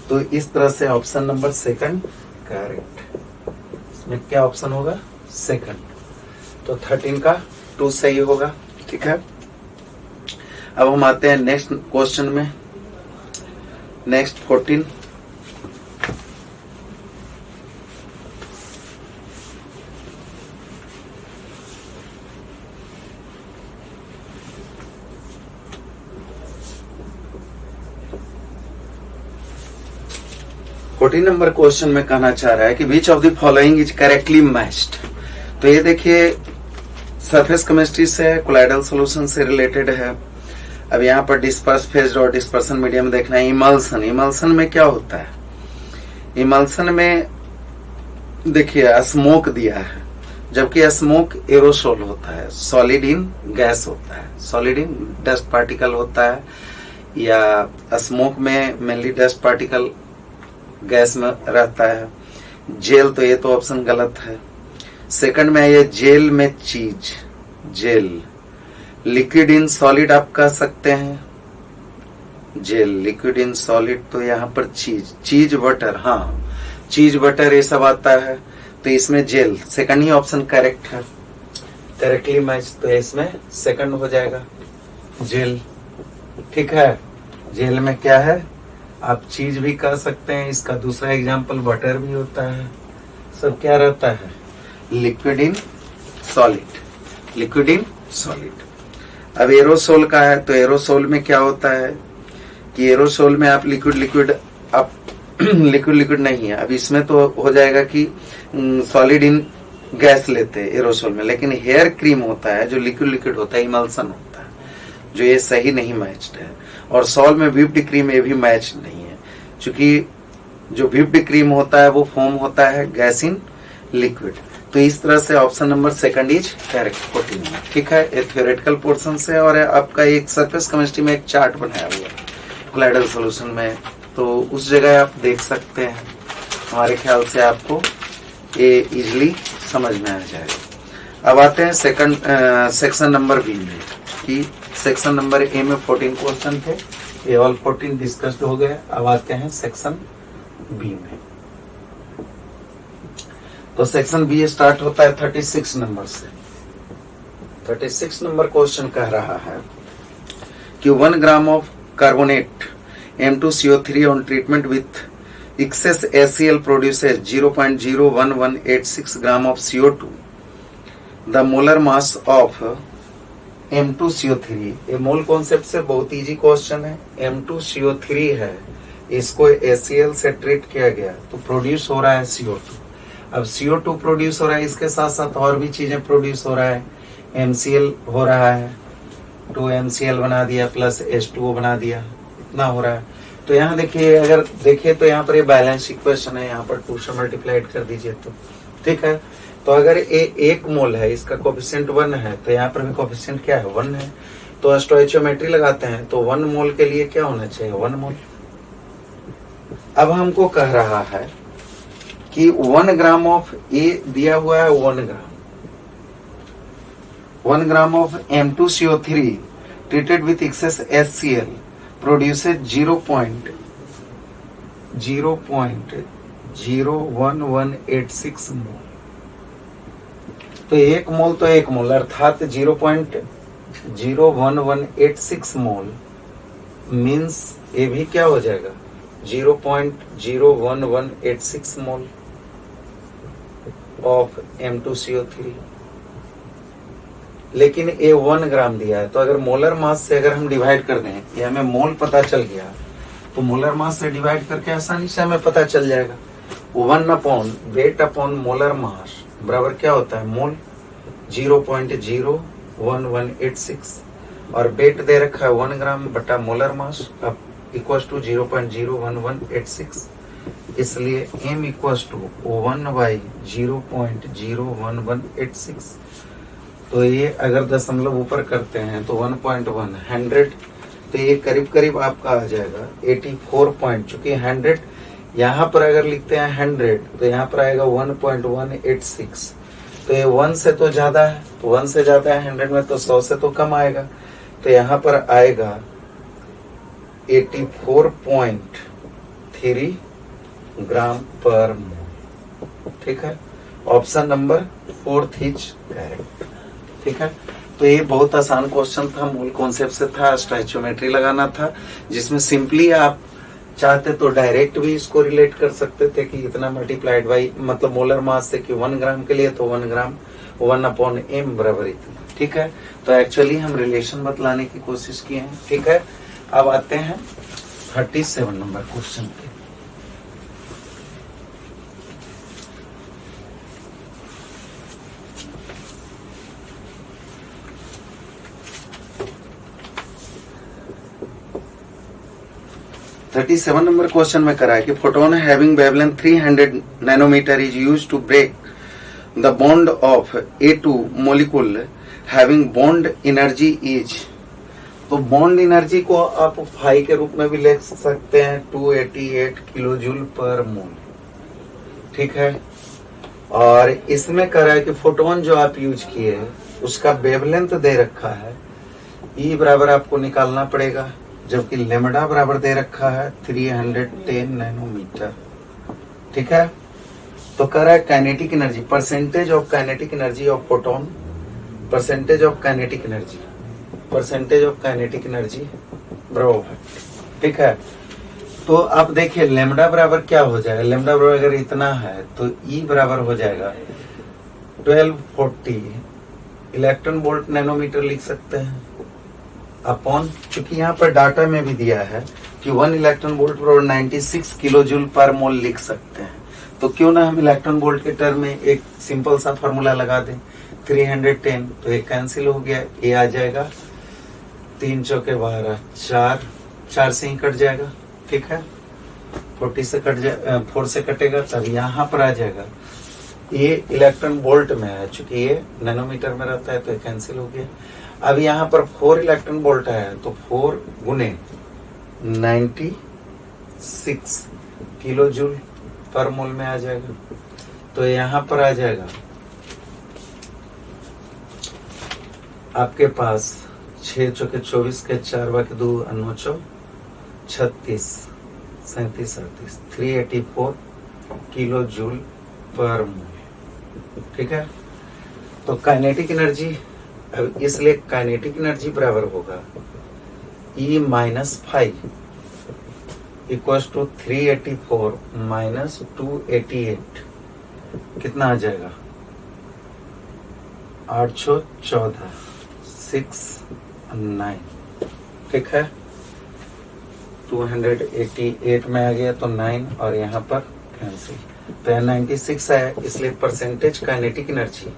तो इस तरह से ऑप्शन नंबर सेकंड करेक्ट। इसमें क्या ऑप्शन होगा? सेकंड। तो 13 का 2 सही होगा। ठीक है, अब हम आते हैं नेक्स्ट क्वेश्चन में। नेक्स्ट 14। नंबर क्वेश्चन में कहना चाह रहा है कि which of the following is correctly matched. तो ये देखिए सरफेस केमिस्ट्री से, कोलाइडल सॉल्यूशन से रिलेटेड है। अब यहाँ पर डिस्पर्स फेज और डिस्पर्सन मीडियम देखना है। इमल्सन, इमल्सन में क्या होता है? इमल्सन में देखिए स्मोक दिया है, जबकि स्मोक एरोसोल होता है, सॉलिड इन गैस होता है, सॉलिड इन डस्ट पार्टिकल होता है, या स्मोक में मेनली डस्ट पार्टिकल गैस में रहता है। जेल, तो ये तो ऑप्शन गलत है। सेकंड में ये जेल में चीज, जेल। लिक्विड इन सॉलिड आप कह सकते हैं, जेल लिक्विड इन सॉलिड, तो यहाँ पर चीज, चीज बटर, हाँ चीज बटर ये सब आता है, तो इसमें जेल सेकंड ही ऑप्शन करेक्ट है, करेक्टली मैच। तो इसमें सेकंड हो जाएगा जेल। ठीक है, जेल में क्या है? आप चीज भी कह सकते हैं, इसका दूसरा एग्जांपल बटर भी होता है। सब क्या रहता है? Liquid in solid, liquid in solid. अब एरोसोल का है, तो एरोसोल में क्या होता है कि एरोसोल में आप लिक्विड लिक्विड, आप लिक्विड लिक्विड नहीं है। अब इसमें तो हो जाएगा कि सॉलिड इन गैस लेते हैं एरोसोल में, लेकिन हेयर क्रीम होता है जो लिक्विड लिक्विड होता है, इमल्सन होता है, जो ये सही नहीं मैच्ड है। और सॉल में व्हिप्ड क्रीम ये भी मैच नहीं है, क्योंकि जो व्हिप्ड क्रीम होता है वो फॉर्म होता है गैस इन लिक्विड, तो इस तरह से option number second is correct 14। ठीक है, ये थ्योरेटिकल पोर्शन से और आपका एक सरफेस केमिस्ट्री में एक चार्ट बनाया हुआ है कोलाइडल सॉल्यूशन में, तो उस जगह आप देख सकते हैं। हमारे ख्याल से आपको ये इजिली समझ में आ जाएगा। अब आते हैं सेक्शन नंबर बी में, कि सेक्शन नंबर ए में 14 क्वेश्चन थे, ये ऑल 14 डिस्कस्ड हो गए। अब आते हैं सेक्शन बी में। तो सेक्शन बी स्टार्ट होता है 36 नंबर से। 36 नंबर क्वेश्चन कह रहा है कि 1 gram of carbonate M2CO3 on treatment with excess HCl produces 0.01186 gram of CO2. The molar mass of M2CO3, ये मोल कॉन्सेप्ट से बहुत इजी क्वेश्चन है। M2CO3 है, इसको HCl से ट्रीट किया गया तो प्रोड्यूस हो रहा है CO2। अब CO2 प्रोड्यूस हो रहा है, इसके साथ साथ और भी चीजें प्रोड्यूस हो रहा है। MCl हो रहा है, 2MCl बना दिया प्लस H2O बना दिया, इतना हो रहा है। तो यहाँ देखिए, अगर देखिए तो यहाँ पर ये बैलेंस इक्वेशन है, यहाँ पर 2 से मल्टीप्लाइड कर दीजिए तो ठीक है। तो अगर ये 1 मोल है, इसका कोफिशिएंट 1 है, तो यहाँ पर भी कोफिशिएंट क्या है 1 है। तो स्टोइचियोमेट्री लगाते हैं तो 1 मोल के लिए क्या होना चाहिए 1 मोल। अब हमको कह रहा है कि 1 ग्राम ऑफ ए दिया हुआ है 1 ग्राम, 1 gram of M2CO3 treated with excess HCl produces 0.01186 मोल। तो 1 मोल तो 1 मोल अर्थात 0.01186 मोल मीन्स ये भी क्या हो जाएगा 0.01186 मोल ऑफ M2CO3। लेकिन ये 1 ग्राम दिया है, तो अगर मोलर मास से अगर हम डिवाइड कर दें, ये हमें मोल पता चल गया, तो मोलर मास से डिवाइड करके आसानी से हमें पता चल जाएगा। 1 upon weight upon molar mass बराबर क्या होता है मोल 0.01186 और वेट दे रखा है 1 ग्राम बटा मोलर मास अब इक्वल टू 0.01186, इसलिए m इक्वल टू 1/0.01186। तो ये अगर दशमलव ऊपर करते हैं तो 1.1 100, तो ये करीब करीब आपका आ जाएगा 84 पॉइंट। चूंकि 100 यहाँ पर अगर लिखते हैं 100 तो यहाँ पर आएगा 1.186, तो ये 1 से तो ज्यादा है, तो 1 से ज्यादा है 100 में, तो 100 से तो कम आएगा, तो यहाँ पर आएगा 84.3 ग्राम पर मोल। ठीक है, ऑप्शन नंबर 4 इज करेक्ट। ठीक है, तो ये बहुत आसान क्वेश्चन था, मूल कॉन्सेप्ट से था, स्टोइचियोमेट्री लगाना था, जिसमें सिंपली आप चाहते तो डायरेक्ट भी इसको रिलेट कर सकते थे कि इतना मल्टीप्लाइड बाई मतलब मोलर मास से कि 1 ग्राम के लिए तो 1 ग्राम 1/m बराबर इतना। ठीक है, तो एक्चुअली हम रिलेशन बतलाने की कोशिश किए हैं। ठीक है, अब आते हैं 37 नंबर क्वेश्चन पे। $37 नंबर क्वेश्चन में करा है कि photon having wavelength 300 nanometre is used to break the bond of A2 molecule having bond energy is. तो बॉन्ड एनर्जी को आप फाई के रूप में भी लिख सकते हैं 288 किलोजूल पर मोल। ठीक है, और इसमें कह रहा है कि फोटोन जो आप यूज किए उसका वेवलेंथ दे रखा है, ई बराबर आपको निकालना पड़ेगा, जबकि लेमडा बराबर दे रखा है 310 नैनोमीटर। ठीक है, तो कह रहा है kinetic energy, percentage of kinetic energy of photon, percentage of kinetic energy, percentage of kinetic energy बराबर। ठीक है, तो आप देखिए लेमडा बराबर क्या हो जाएगा, लेमडा बराबर अगर इतना है तो ई बराबर हो जाएगा 1240 इलेक्ट्रॉन वोल्ट नैनोमीटर लिख सकते हैं अपॉन, चूंकि यहाँ पर डाटा में भी दिया है कि 1 इलेक्ट्रॉन वोल्ट बराबर 96 किलो जूल पर मोल लिख सकते हैं, तो क्यों ना हम इलेक्ट्रॉन वोल्ट के टर्म में एक सिंपल सा फॉर्मूला लगा दें 310, तो ये कैंसिल हो गया, ये आ जाएगा 3 चौके 12 4 से ही कट जाएगा। ठीक है, 40 से कट जाए 4 से कटेगा, तब यहाँ पर आ जाएगा ये इलेक्ट्रॉन वोल्ट में है, चूंकि ये नैनोमीटर में रहता है तो ये कैंसिल हो गया। अब यहाँ पर 4 इलेक्ट्रॉन वोल्ट है तो 4 गुने 96 किलो जूल पर मोल में आ जाएगा। तो यहाँ पर आ जाएगा आपके पास 6 चौके 24 के 4 बाकी 2 9 36 37 38 384 किलो जूल पर मोल। ठीक है, तो काइनेटिक एनर्जी, अब इसलिए काइनेटिक एनर्जी बराबर होगा E minus 5 equal to 384 minus 288, कितना आ जाएगा 814 6 9। ठीक है, 288 में आ गया तो 9 और यहाँ पर कैंसिल, तो यहाँ 96 है, इसलिए percentage kinetic energy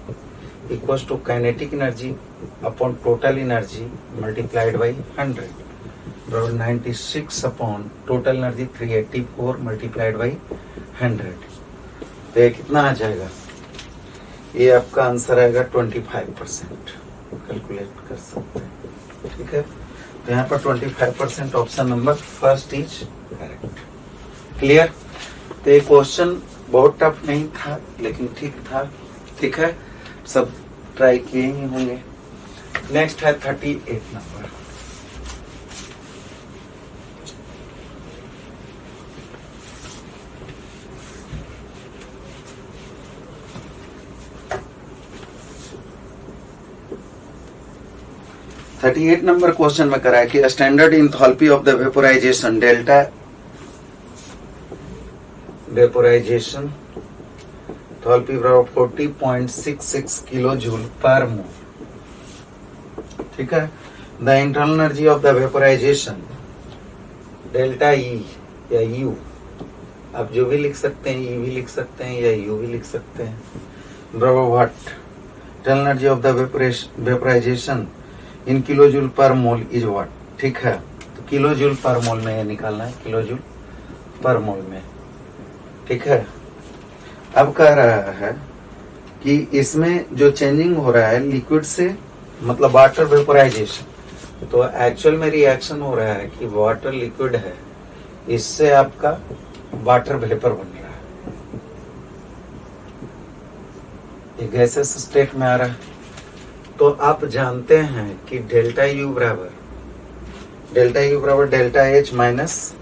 equals to kinetic energy upon total energy multiplied by 100 बराबर 96 upon total energy 384 multiplied by 100। तो ये कितना आ जाएगा, ये आपका आंसर आएगा 25%, कैलकुलेट कर सकते हैं। ठीक है, तो यहाँ पर 25% option number first is correct. Clear, तो ये क्वेश्चन बहुत टफ नहीं था लेकिन ठीक था। ठीक है, सब ट्राई किए ही होंगे। नेक्स्ट है 38 नंबर। नंबर क्वेश्चन में करा है कि standard enthalpy of the vaporisation delta vaporisation enthalpy बराबर 40.66 किलो जूल पर मोल। ठीक है, the internal energy of the vaporisation delta E या यू, आप जो भी लिख सकते हैं, ई भी लिख सकते हैं या यू भी लिख सकते हैं, बराबर what internal energy of the vaporisation in kilo joule पर मोल इज व्हाट। ठीक है, तो किलो जूल पर मोल में ये निकालना है, किलो जूल पर मोल में। ठीक है, अब कह रहा है कि इसमें जो चेंजिंग हो रहा है लिक्विड से, मतलब वाटर वेपोराइजेशन, तो एक्चुअल में रिएक्शन हो रहा है कि वाटर लिक्विड है, इससे आपका वाटर वेपर बन रहा है, ये गैसेस स्टेट में आ रहा है। तो आप जानते हैं कि डेल्टा यू बराबर डेल्टा एच माइनस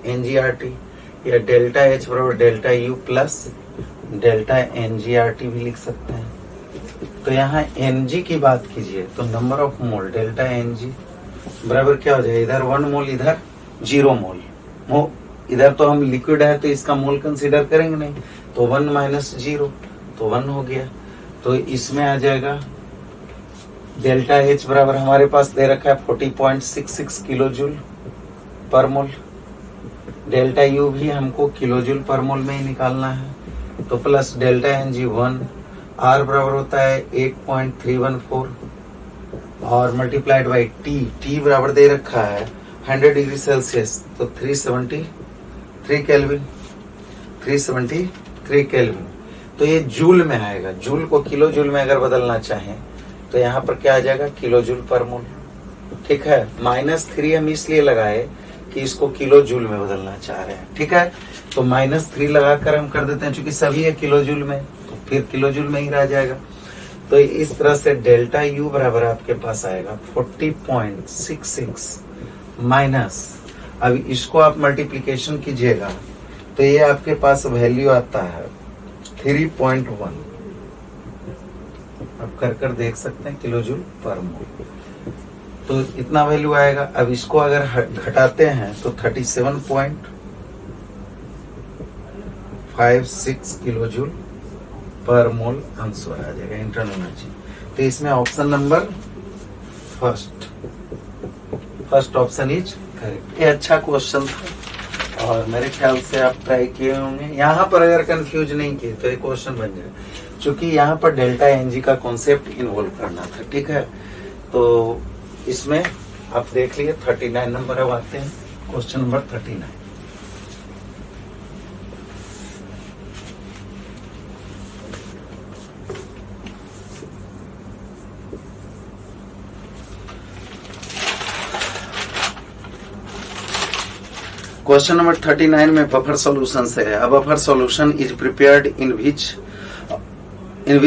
एनजीआरटी, या डेल्टा एच बराबर डेल्टा यू प्लस डेल्टा एनजीआरटी भी लिख सकते हैं। तो यहाँ एनजी की बात कीजिए तो number of mole delta n g बराबर क्या हो जाए, इधर 1 मोल इधर 0 मोल, इधर तो हम लिक्विड है तो इसका मोल कंसीडर करेंगे नहीं, तो 1 माइनस 0 तो 1 हो गया। तो इसमें आ जाएगा डेल्टा एच बराबर हमारे पास दे रखा है 40.66 किलो जूल पर मोल, डेल्टा यू भी हमको किलो जूल पर मोल में ही निकालना है, तो plus delta n g 1, R बराबर होता है 8.314 और मल्टीप्लाइड बाई टी बराबर दे रखा है 100 डिग्री सेल्सियस, तो 373 केल्विन। तो ये जूल में आएगा, जूल को किलो जूल में अगर बदलना चाहें तो यहाँ पर क्या आ जाएगा, किलो जूल पर मोल। ठीक है, -3 हम इसलिए लगाए कि इसको किलो जूल में बदलना चाह रहे हैं। ठीक है, तो -3 लगाकर हम कर देते हैं, चूंकि सभी है किलो जूल में तो फिर किलो जूल में ही रह जाएगा। तो इस तरह से डेल्टा यू बराबर आपके पास आएगा 40.66 माइनस, अब इसको आप मल्टीप्लीकेशन कीजिएगा तो ये आपके पास वैल्यू आता है 3.1, आप कर देख सकते हैं किलो जूल पर मोल, तो इतना वैल्यू आएगा। अब इसको अगर घटाते हैं तो 37.56 किलो जूल पर मोल आंसर आ जाएगा इंटरनल एनर्जी। तो इसमें option number first option is correct. ये अच्छा क्वेश्चन था और मेरे ख्याल से आप ट्राई किए होंगे। यहाँ पर अगर कंफ्यूज नहीं किए तो ये क्वेश्चन बन जाए, क्योंकि यहाँ पर डेल्टा एनजी का कॉन्सेप्ट इन्वॉल्व करना था। ठीक है, तो इसमें आप देख लिए 39 नंबर। अब आते हैं क्वेश्चन नंबर 39। क्वेश्चन नंबर 39 में बफर सॉल्यूशन से है। Buffer solution is prepared in which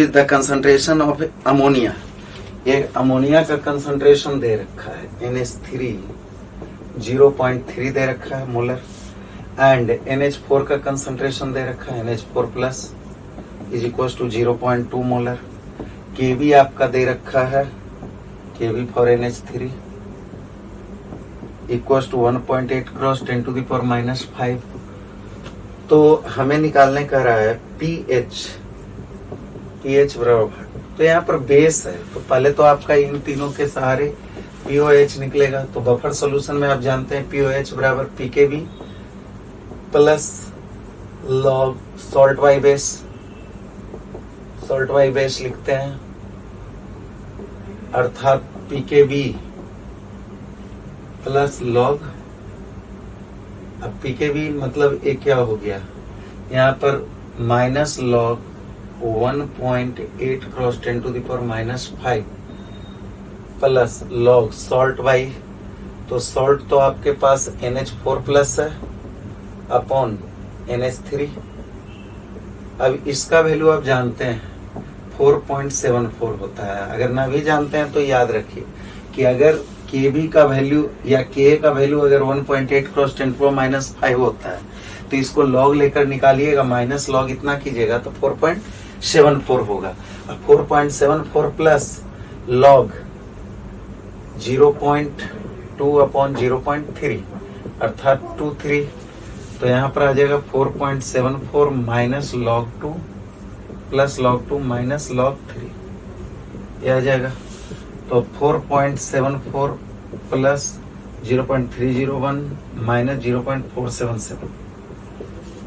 the concentration of ammonia. ये अमोनिया का कंसंट्रेशन दे रखा है NH3 0.3 दे रखा है मोलर, एंड NH4 का कंसंट्रेशन दे रखा है NH4 plus is equal to 0.2 molar. Kb आपका दे रखा है Kb for NH3 equal to 1.8 cross 10⁻⁻⁵। तो हमें निकालने का रहा है pH बराबर, तो यहाँ पर बेस है, तो पहले तो आपका इन तीनों के सहारे POH निकलेगा। तो बफर सॉल्यूशन में आप जानते हैं POH बराबर PKB plus log salt by base लिखते हैं, अर्थात PKB प्लस लॉग। अब PKB मतलब ये क्या हो गया, यहाँ पर minus log 1.8 cross 10⁻⁵ plus log salt by, तो सॉल्ट तो आपके पास NH4 प्लस है अपॉन NH3। अब इसका वैल्यू आप जानते हैं 4.74 होता है। अगर ना भी जानते हैं तो याद रखिए कि अगर Kb का वैल्यू या Ka का वैल्यू अगर 1.8 क्रॉस 10⁻⁵ होता है तो इसको लॉग लेकर निकालिएगा, माइनस लॉग इतना कीजिएगा तो 4.74 होगा। अब 4.74 प्लस लॉग 0.2 अपॉन 0.3 अर्थात 23, तो यहाँ पर आ जाएगा 4.74 minus log 2 plus log 2 minus log 3, ये आ जाएगा। तो 4.74 प्लस 0.301 माइनस 0.477,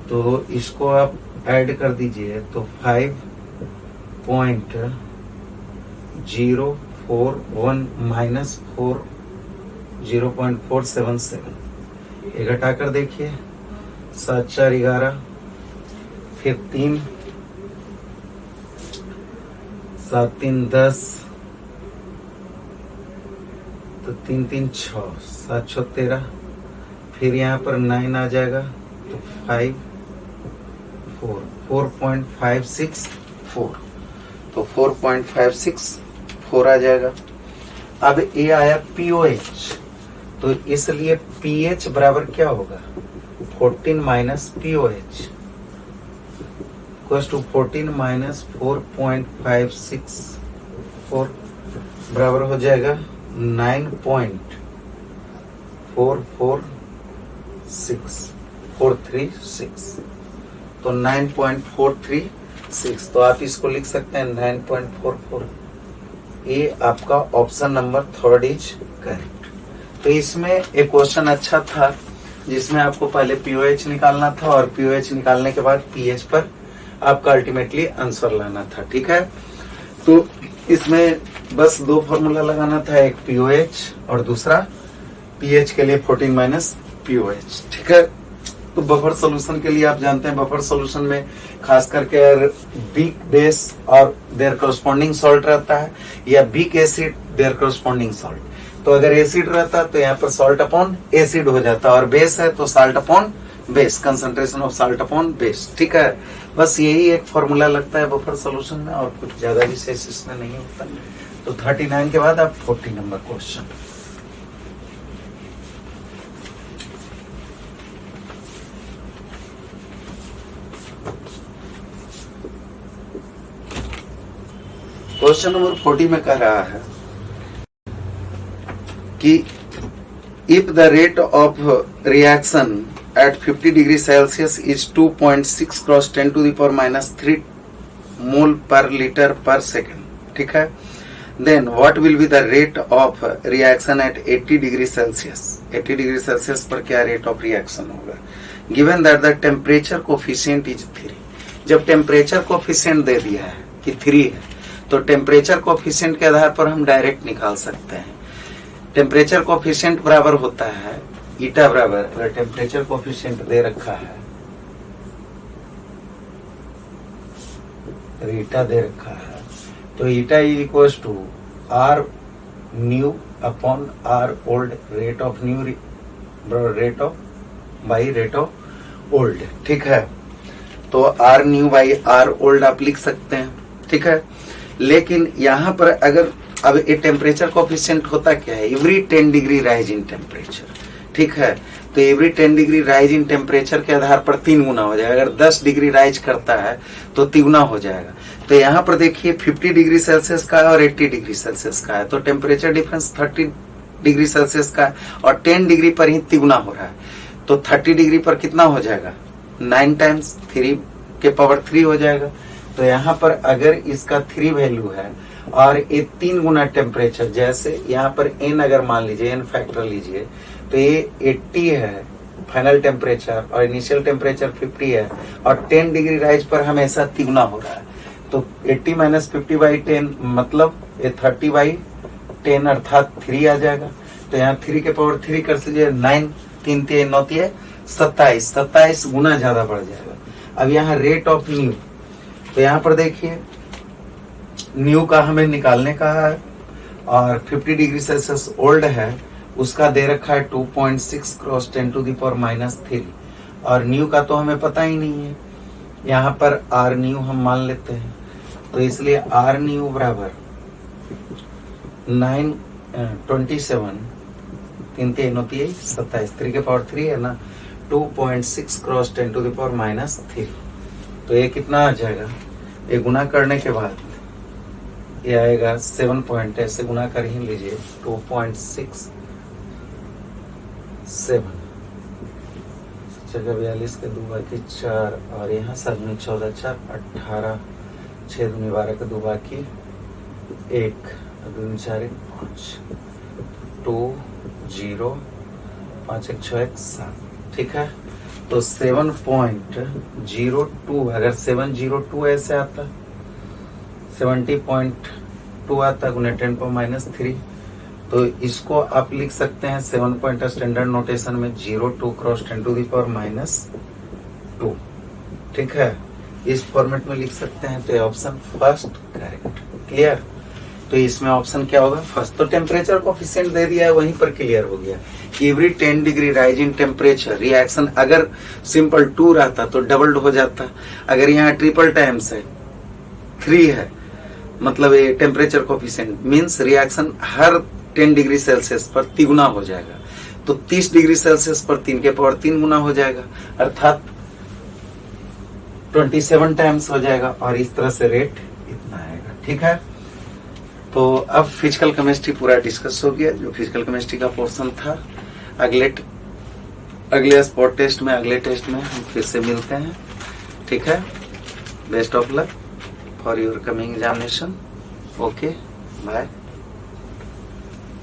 तो इसको आप ऐड कर दीजिए तो 5.041 माइनस 0.477, ये घटा कर देखिए 7 4 11, फिर 3 7 3 10, तो 3 3 6 7 6 13, फिर यहाँ पर 9 आ जाएगा तो 5 4.564, तो 4.564 आ जाएगा। अब ये आया POH, तो इसलिए pH बराबर क्या होगा 14 minus POH equals to 14 minus 4.564 बराबर हो जाएगा 9.446, तो 9.436, तो आप इसको लिख सकते हैं 9.44। ये आपका ऑप्शन नंबर 3 इज करेक्ट। तो इसमें एक क्वेश्चन अच्छा था जिसमें आपको पहले POH निकालना था और POH निकालने के बाद pH पर आपका अल्टीमेटली आंसर लाना था, ठीक है। तो इसमें बस 2 फॉर्मूला लगाना था, एक POH और दूसरा pH के लिए 14 माइनस POH, ठीक है। तो बफर सॉल्यूशन के लिए आप जानते हैं बफर सॉल्यूशन में खास करके वीक बेस और देयर करस्पॉन्डिंग सॉल्ट रहता है, या weak acid their corresponding salt. तो अगर एसिड रहता तो यहाँ पर सॉल्ट अपॉन एसिड हो जाता, और बेस है तो salt upon base, concentration of salt upon base, ठीक है। बस यही एक फॉर्मूला लगता है बफर सॉल्यूशन में, और कुछ ज्यादा विशेष इसमें नहीं होता। तो 39 के बाद आप 40 नंबर क्वेश्चन। क्वेश्चन नंबर 40 में कह रहा है कि if the rate of reaction at 50 degree Celsius is 2.6 cross 10⁻³ mole per litre per second, ठीक है, then what will be the rate of reaction at 80 degree Celsius. 80 degree Celsius पर क्या रेट ऑफ रिएक्शन होगा, given that the temperature coefficient is 3। जब टेम्परेचर कोफिशिएंट दे दिया है कि 3 है, तो टेम्परेचर कोफिशिएंट के आधार पर हम डायरेक्ट निकाल सकते हैं। टेम्परेचर कोफिशिएंट बराबर होता है ईटा बराबर, अगर टेम्परेचर कोफिशिएंट दे रखा है, ईटा दे रखा है, तो eta is equal to R new upon R old, rate of new rate of by rate of old. ठीक है, तो R new by R old आप लिख सकते हैं। ठीक है, लेकिन यहाँ पर अगर अब ये टेम्परेचर कोफिशिएंट होता क्या है, every 10 degree rise in temperature. ठीक है, तो every 10 degree rise in temperature के आधार पर 3 गुना हो जाएगा। अगर 10 डिग्री राइज करता है तो 3 गुना हो जाएगा। तो यहाँ पर देखिए 50 डिग्री सेल्सियस का है और 80 डिग्री सेल्सियस का है, तो टेम्परेचर डिफरेंस 30 डिग्री सेल्सियस का है और 10 डिग्री पर ही 3 गुना हो रहा है। तो 30 डिग्री पर कितना हो जाएगा, 9 टाइम्स 3 के पावर 3 हो जाएगा। तो यहाँ पर अगर इसका 3 वैल्यू है और ये 3 गुना टेम्परेचर, जैसे यहाँ पर n अगर मान लीजिए, n फैक्टर लीजिए, तो ये 80 है फाइनल टेम्परेचर और इनिशियल टेम्परेचर 50 है और 10 डिग्री राइज पर हमेशा 3 गुना हो रहा है। तो 80 माइनस 50/10 मतलब ये 30/10 अर्थात 3 आ जाएगा। तो यहाँ 3 के पावर 3 कर लीजिए, 9 3 3 9 3 27 गुना ज्यादा बढ़ जाएगा। अब यहाँ रेट ऑफ न्यू, तो यहाँ पर देखिए न्यू का हमें निकालने का है और 50 डिग्री सेल्सियस ओल्ड है, उसका दे रखा है 2.6 क्रॉस 10⁻³ और न्यू का तो हमें पता ही नहीं है। यहाँ पर आर न्यू हम मान लेते हैं, तो इसलिए आर न्यू बराबर 27 3 3 9 27 3 के पावर 3 है ना, 2.6 क्रॉस 10⁻³ तो ये कितना आ जाएगा, ये गुना करने के बाद ये आएगा 7 पॉइंट, ऐसे गुना कर ही लीजिए 2.67 जगह 42 के 2 बाकी 4 और यहाँ 7 14 4 18 6 दूनी 12 के 2 बाकी 1 2 4 5 2 0 5 1 6 1 7। ठीक है, तो 7.02 अगर 702 ऐसे आता 70.2 आता गुने 10⁻³ तो इसको आप लिख सकते हैं 7 पॉइंट स्टैंडर्ड नोटेशन में 02 क्रॉस 10⁻²। ठीक है, इस फॉर्मेट में लिख सकते हैं। तो ऑप्शन फर्स्ट करेक्ट। क्लियर, तो इसमें ऑप्शन क्या होगा, फर्स्ट। तो टेम्परेचर कोफिशिएंट दे दिया है, वहीं पर क्लियर हो गया। Every 10 degree rise in temperature reaction अगर सिंपल 2 रहता तो डबल्ड हो जाता। अगर यहाँ ट्रिपल टाइम्स है 3 है, मतलब ये टेम्परेचर कोफिशिएंट मींस रिएक्शन हर 10 डिग्री सेल्सियस पर 3 गुना हो जाएगा। तो 30 डिग्री सेल्सियस पर 3 के पावर 3 गुना हो जाएगा, अर्थात 27 टाइम्स हो जाएगा और इस तरह से रेट इतना आएगा। ठीक है, तो अब फिजिकल केमिस्ट्री पूरा डिस्कस हो गया, जो फिजिकल केमिस्ट्री का पोर्शन था। अगले स्पॉट टेस्ट में, अगले टेस्ट में हम फिर से मिलते हैं। ठीक है, best of luck for your coming examination. Okay, bye.